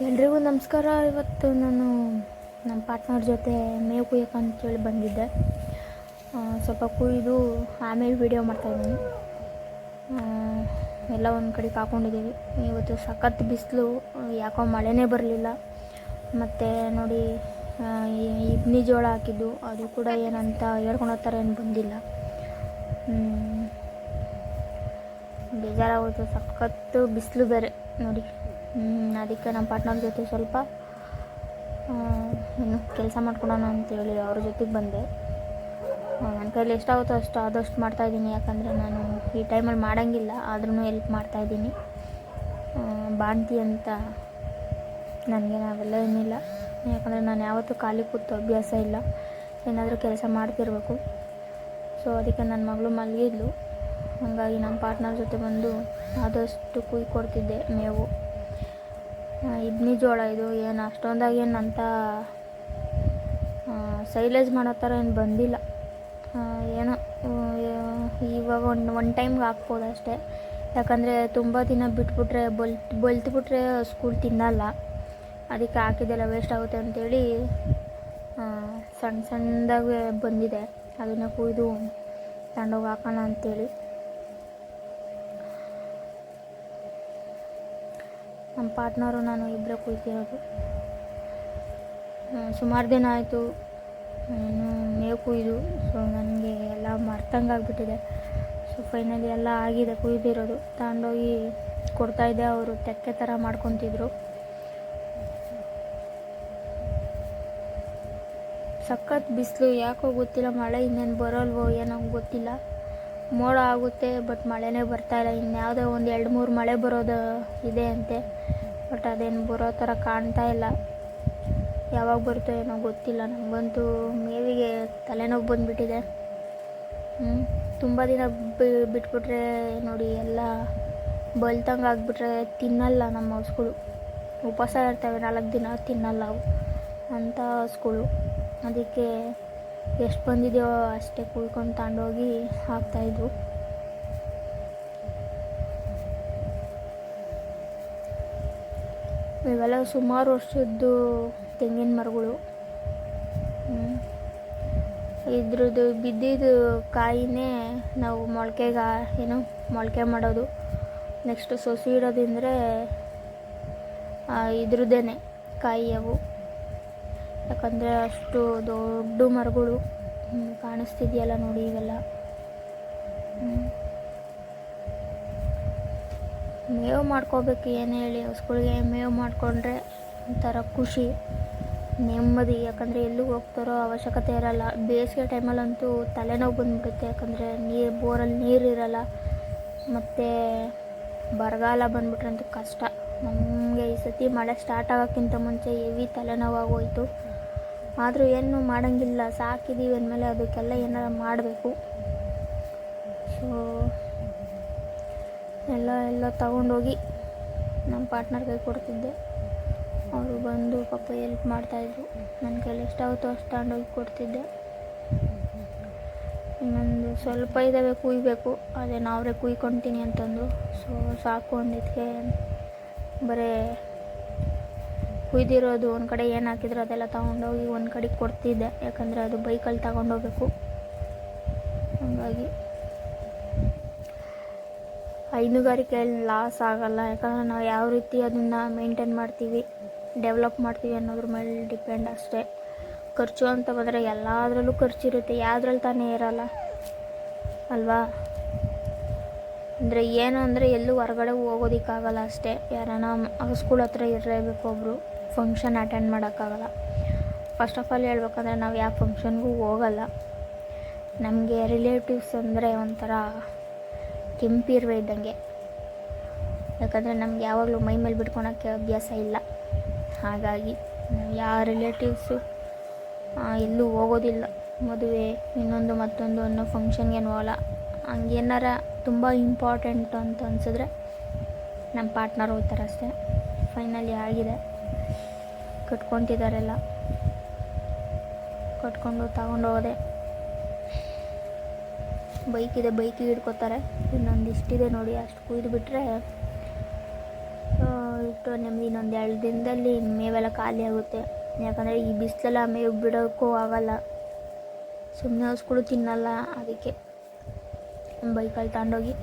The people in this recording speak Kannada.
ಎಲ್ರಿಗೂ ನಮಸ್ಕಾರ. ಇವತ್ತು ನಾನು ನಮ್ಮ ಪಾರ್ಟ್ನರ್ ಜೊತೆ ಮೇವು ಕುಯ್ಯಕ್ಕೆ ಅಂತೇಳಿ ಬಂದಿದ್ದೆ. ಸ್ವಲ್ಪ ಕುಯ್ದು ಆಮೇಲೆ ವೀಡಿಯೋ ಮಾಡ್ತಾಯಿದ್ದೀನಿ. ಎಲ್ಲ ಒಂದು ಕಡೆ ಹಾಕೊಂಡಿದ್ದೀವಿ. ಇವತ್ತು ಸಖತ್ ಬಿಸಿಲು, ಯಾಕೋ ಮಳೆನೇ ಬರಲಿಲ್ಲ. ಮತ್ತು ನೋಡಿ, ಇಡ್ಲಿ ಜೋಳ ಹಾಕಿದ್ದು ಅದು ಕೂಡ ಏನಂತ ಹೇಳ್ಕೊಂಡು ಹೋಗ್ತಾರೆ ಏನು ಬಂದಿಲ್ಲ. ಬೇಜಾರಾಗೋಯ್ತು, ಸಖತ್ತು ಬಿಸಿಲು ಬೇರೆ ನೋಡಿ. ಅದಕ್ಕೆ ನಮ್ಮ ಪಾರ್ಟ್ನರ್ ಜೊತೆ ಸ್ವಲ್ಪ ಇನ್ನು ಕೆಲಸ ಮಾಡ್ಕೊಳೋಣ ಅಂತೇಳಿ ಅವ್ರ ಜೊತೆಗೆ ಬಂದೆ. ನನ್ನ ಕೈಲಿ ಎಷ್ಟಾಗುತ್ತೋ ಆದಷ್ಟು ಮಾಡ್ತಾಯಿದ್ದೀನಿ. ಯಾಕಂದರೆ ನಾನು ಈ ಟೈಮಲ್ಲಿ ಮಾಡೋಂಗಿಲ್ಲ, ಆದ್ರೂ ಹೆಲ್ಪ್ ಮಾಡ್ತಾಯಿದ್ದೀನಿ. ಬಾಣ್ತಿ ಅಂತ ನನಗೇನು ಅವೆಲ್ಲ ಏನಿಲ್ಲ. ಯಾಕಂದರೆ ನಾನು ಯಾವತ್ತೂ ಖಾಲಿ ಕೂತು ಅಭ್ಯಾಸ ಇಲ್ಲ, ಏನಾದರೂ ಕೆಲಸ ಮಾಡ್ತಿರ್ಬೇಕು. ಸೊ ಅದಕ್ಕೆ ನನ್ನ ಮಗಳು ಮಲಗಿದ್ಲು, ಹಾಗಾಗಿ ನಮ್ಮ ಪಾರ್ಟ್ನರ್ ಜೊತೆ ಬಂದು ಆದಷ್ಟು ಕೊಡ್ತಿದ್ದೆ ಮೇವು. ಇಡ್ಲಿ ಜೋಳ ಇದು ಏನು ಅಷ್ಟೊಂದಾಗೇನು ಅಂತ ಸೈಲೇಜ್ ಮಾಡೋ ಥರ ಏನು ಬಂದಿಲ್ಲ. ಏನೋ ಇವಾಗ ಒನ್ ಟೈಮ್ಗೆ ಹಾಕ್ಬೋದು ಅಷ್ಟೇ. ಯಾಕಂದರೆ ತುಂಬ ದಿನ ಬಿಟ್ಬಿಟ್ರೆ ಬಲ್ತ್ಬಿಟ್ರೆ ಸ್ಕೂಲ್ ತಿನ್ನಲ್ಲ. ಅದಕ್ಕೆ ಹಾಕಿದ್ದೆಲ್ಲ ವೇಸ್ಟ್ ಆಗುತ್ತೆ ಅಂಥೇಳಿ ಸಣ್ಣದಾಗೆ ಬಂದಿದೆ. ಅದನ್ನು ಕುಯ್ದು ತಗೊಂಡೋಗಿ ಹಾಕೋಣ ಅಂಥೇಳಿ. ನಮ್ಮ ಪಾರ್ಟ್ನರು ನಾನು ಇಬ್ಬರೇ ಕುಯ್ತಿರೋದು. ಸುಮಾರು ದಿನ ಆಯಿತು ನಾನು ಮೇವು ಕುಯ್ದು. ಸೊ ನನಗೆ ಎಲ್ಲ ಮರ್ತಂಗಾಗ್ಬಿಟ್ಟಿದೆ. ಸೊ ಫೈನಲಿ ಎಲ್ಲ ಆಗಿದೆ, ಕುಯ್ದಿರೋದು ತಗೊಂಡೋಗಿ ಕೊಡ್ತಾಯಿದ್ದೆ. ಅವರು ತೆಕ್ಕೆ ಥರ ಮಾಡ್ಕೊತಿದ್ರು. ಸಖತ್ ಬಿಸಿಲು, ಯಾಕೋ ಗೊತ್ತಿಲ್ಲ. ಮಳೆ ಇನ್ನೇನು ಬರೋಲ್ವೋ ಏನೋ ಗೊತ್ತಿಲ್ಲ. ಮೋಡ ಆಗುತ್ತೆ, ಬಟ್ ಮಳೆನೇ ಬರ್ತಾಯಿಲ್ಲ. ಇನ್ಯಾವುದೋ ಒಂದು 2-3 ಮಳೆ ಬರೋದು ಇದೆ ಅಂತೆ, ಬಟ್ ಅದೇನು ಬರೋ ಥರ ಕಾಣ್ತಾ ಇಲ್ಲ. ಯಾವಾಗ ಬರುತ್ತೋ ಏನೋ ಗೊತ್ತಿಲ್ಲ. ನನಗಂತೂ ಮೇವಿಗೆ ತಲೆನೋವು ಬಂದುಬಿಟ್ಟಿದೆ. ತುಂಬ ದಿನ ಬಿಟ್ಬಿಟ್ರೆ ನೋಡಿ ಎಲ್ಲ ಬಲ್ತಂಗೆ ಆಗಿಬಿಟ್ರೆ ತಿನ್ನಲ್ಲ ನಮ್ಮ ಹಸುಗಳು. ಉಪವಾಸ ಇರ್ತವೆ, 4 ದಿನ ತಿನ್ನಲ್ಲ ಅವು ಅಂಥ ಹಸುಗಳು. ಅದಕ್ಕೆ ಎಷ್ಟು ಬಂದಿದೆಯೋ ಅಷ್ಟೇ ಕುಯ್ಕೊಂಡು ತಗೊಂಡೋಗಿ ಹಾಕ್ತಾಯಿದ್ವು. ಇವೆಲ್ಲ ಸುಮಾರು ವರ್ಷದ್ದು ತೆಂಗಿನ ಮರಗಳು. ಇದ್ರದ್ದು ಬಿದ್ದಿದ್ದು ಕಾಯಿನೇ ನಾವು ಮೊಳಕೆ ಮಾಡೋದು. ನೆಕ್ಸ್ಟ್ ಸೊಸಿ ಇಡೋದಂದರೆ ಇದ್ರದ್ದೇನೆ ಕಾಯಿ ಅವು. ಯಾಕಂದರೆ ಅಷ್ಟು ದೊಡ್ಡ ಮರಗಳು ಕಾಣಿಸ್ತಿದೆಯಲ್ಲ ನೋಡಿ ಇವೆಲ್ಲ. ಮೇವು ಮಾಡ್ಕೋಬೇಕು, ಏನು ಹೇಳಿ, ಹಸುಗಳಿಗೆ ಮೇವು ಮಾಡಿಕೊಂಡ್ರೆ ಒಂಥರ ಖುಷಿ, ನೆಮ್ಮದಿ. ಯಾಕಂದರೆ ಎಲ್ಲೂ ಹೋಗ್ತಾರೋ ಅವಶ್ಯಕತೆ ಇರಲ್ಲ. ಬೇಸಿಗೆ ಟೈಮಲ್ಲಂತೂ ತಲೆನೋವು ಬಂದುಬಿಡುತ್ತೆ. ಯಾಕಂದರೆ ಬೋರಲ್ಲಿ ನೀರು ಇರಲ್ಲ. ಮತ್ತು ಬರಗಾಲ ಬಂದುಬಿಟ್ರಂತೂ ಕಷ್ಟ. ನಮಗೆ ಈ ಸತಿ ಮಳೆ ಸ್ಟಾರ್ಟ್ ಆಗೋಕ್ಕಿಂತ ಮುಂಚೆ ಹೆವಿ ತಲೆನೋವಾಗೋಯಿತು. ಆದರೂ ಏನು ಮಾಡೋಂಗಿಲ್ಲ, ಸಾಕಿದ್ದೀವಿ ಅಂದಮೇಲೆ ಅದಕ್ಕೆಲ್ಲ ಏನಾರು ಮಾಡಬೇಕು. ಸೊ ಎಲ್ಲ ತಗೊಂಡೋಗಿ ನಮ್ಮ ಪಾರ್ಟ್ನರ್ ಕೈ ಕೊಡ್ತಿದ್ದೆ. ಅವರು ಬಂದು ಪಾಪ ಹೆಲ್ಪ್ ಮಾಡ್ತಾಯಿದ್ರು. ನನ್ನ ಕೈಲಿ ಎಷ್ಟಾಗುತ್ತೋ ಅಷ್ಟು ತಗೊಂಡೋಗಿ ಕೊಡ್ತಿದ್ದೆ. ಇನ್ನೊಂದು ಸ್ವಲ್ಪ ಇದ್ದಾವೆ ಕುಯ್ಬೇಕು, ಅದೇನು ಅವರೇ ಕುಯ್ಕೊತೀನಿ ಅಂತಂದರು. ಸೊ ಸಾಕು ಅಂದಿದ್ದಕ್ಕೆ ಬರೀ ಕುಯ್ದಿರೋದು ಒಂದು ಕಡೆ ಏನು ಹಾಕಿದ್ರು ಅದೆಲ್ಲ ತಗೊಂಡೋಗಿ ಒಂದು ಕಡೆಗೆ ಕೊಡ್ತಿದ್ದೆ. ಯಾಕಂದರೆ ಅದು ಬೈಕಲ್ಲಿ ತಗೊಂಡೋಗ್ಬೇಕು. ಹಾಗಾಗಿ ಹೈನುಗಾರಿಕೆಯಲ್ಲಿ ಲಾಸ್ ಆಗೋಲ್ಲ. ಯಾಕಂದರೆ ನಾವು ಯಾವ ರೀತಿ ಅದನ್ನು ಮೇಂಟೈನ್ ಮಾಡ್ತೀವಿ, ಡೆವಲಪ್ ಮಾಡ್ತೀವಿ ಅನ್ನೋದ್ರ ಮೇಲೆ ಡಿಪೆಂಡ್ ಅಷ್ಟೇ. ಖರ್ಚು ಅಂತ ಬಂದರೆ ಎಲ್ಲದರಲ್ಲೂ ಖರ್ಚಿರುತ್ತೆ, ಯಾವುದ್ರಲ್ಲಿ ತಾನೇ ಇರೋಲ್ಲ ಅಲ್ವಾ. ಅಂದರೆ ಏನು ಅಂದರೆ ಎಲ್ಲೂ ಹೊರಗಡೆ ಹೋಗೋದಕ್ಕಾಗಲ್ಲ ಅಷ್ಟೇ. ಯಾರಾನ ಹಸುಗಳ ಹತ್ರ ಇರಲೇಬೇಕು ಒಬ್ಬರು, ಫಂಕ್ಷನ್ ಅಟೆಂಡ್ ಮಾಡೋಕ್ಕಾಗಲ್ಲ. ಫಸ್ಟ್ ಆಫ್ ಆಲ್ ಹೇಳ್ಬೇಕಂದ್ರೆ ನಾವು ಯಾವ ಫಂಕ್ಷನ್ಗೂ ಹೋಗಲ್ಲ. ನಮಗೆ ರಿಲೇಟಿವ್ಸ್ ಅಂದರೆ ಒಂಥರ ಕೆಂಪಿರುವೆ ಇದ್ದಂಗೆ. ಯಾಕಂದರೆ ನಮ್ಗೆ ಯಾವಾಗಲೂ ಮೈ ಮೇಲೆ ಬಿಟ್ಕೊಳಕ್ಕೆ ಅಭ್ಯಾಸ ಇಲ್ಲ. ಹಾಗಾಗಿ ನಾವು ಯಾವ ರಿಲೇಟಿವ್ಸು ಎಲ್ಲೂ ಹೋಗೋದಿಲ್ಲ. ಮದುವೆ ಇನ್ನೊಂದು ಮತ್ತೊಂದು ಅನ್ನೋ ಫಂಕ್ಷನ್ಗೇನು ಹೋಗಲ್ಲ. ಹಂಗೇನಾರ ತುಂಬ ಇಂಪಾರ್ಟೆಂಟ್ ಅಂತ ಅನಿಸಿದ್ರೆ ನಮ್ಮ ಪಾರ್ಟ್ನರ್ ಹೋಗ್ತಾರೆ ಅಷ್ಟೇ. ಫೈನಲಿ ಆಗಿದೆ, ಕಟ್ಕೊತಿದ್ದಾರೆಲ್ಲ. ಕಟ್ಕೊಂಡು ತಗೊಂಡು ಹೋದೆ. ಬೈಕಿದೆ, ಬೈಕಿಗೆ ಹಿಡ್ಕೊತಾರೆ. ಇನ್ನೊಂದು ಇಷ್ಟಿದೆ ನೋಡಿ, ಅಷ್ಟು ಕುಯ್ದು ಬಿಟ್ಟರೆ ಬಿಟ್ಟು ನೆಮ್ಮದಿ ಇನ್ನೊಂದು 2 ದಿನದಲ್ಲಿ ಮೇವೆಲ್ಲ ಖಾಲಿ ಆಗುತ್ತೆ. ಯಾಕಂದರೆ ಈ ಬಿಸಿಲೆಲ್ಲ ಮೇವು ಬಿಡೋಕ್ಕೂ ಆಗಲ್ಲ, ಸುಮ್ಮನೆ ಹಸುಗಳು ತಿನ್ನಲ್ಲ. ಅದಕ್ಕೆ ಬೈಕಲ್ಲಿ ತಗೊಂಡೋಗಿ